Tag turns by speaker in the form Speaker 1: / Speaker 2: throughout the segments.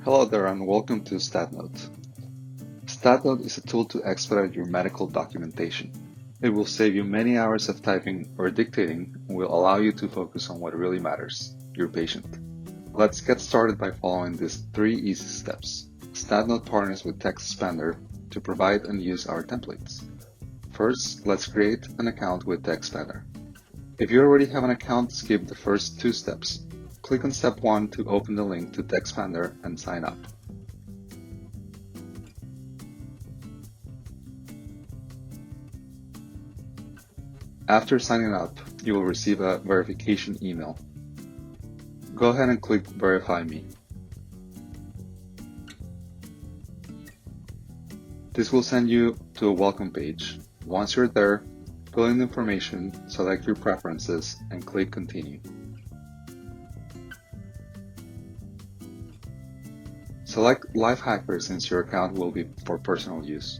Speaker 1: Hello there and welcome to StatNote. StatNote is a tool to expedite your medical documentation. It will save you many hours of typing or dictating and will allow you to focus on what really matters, your patient. Let's get started by following these 3 easy steps. StatNote partners with TextExpander to provide and use our templates. First, let's create an account with TextExpander. If you already have an account, skip the first 2 steps. Click on step 1 to open the link to TextExpander and sign up. After signing up, you will receive a verification email. Go ahead and click Verify Me. This will send you to a welcome page. Once you're there, fill in the information, select your preferences, and click Continue. Select Lifehacker since your account will be for personal use.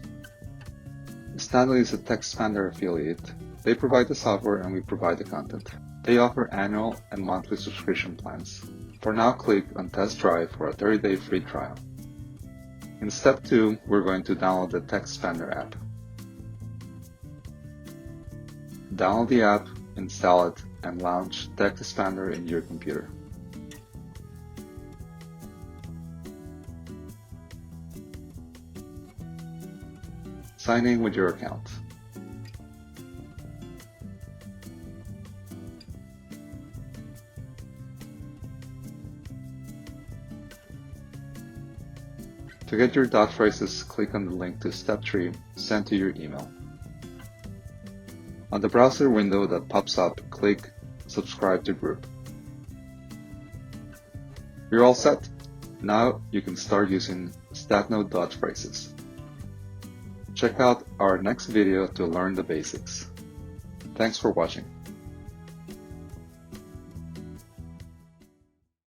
Speaker 1: StatNote is a TextExpander affiliate. They provide the software and we provide the content. They offer annual and monthly subscription plans. For now, click on Test Drive for a 30-day free trial. In step 2, we're going to download the TextExpander app. Download the app, install it, and launch TextExpander in your computer. Sign in with your account. To get your dot phrases, click on the link to step 3 sent to your email. On the browser window that pops up, click Subscribe to Group. You're all set. Now you can start using StatNote dot phrases. Check out our next video to learn the basics. Thanks for watching.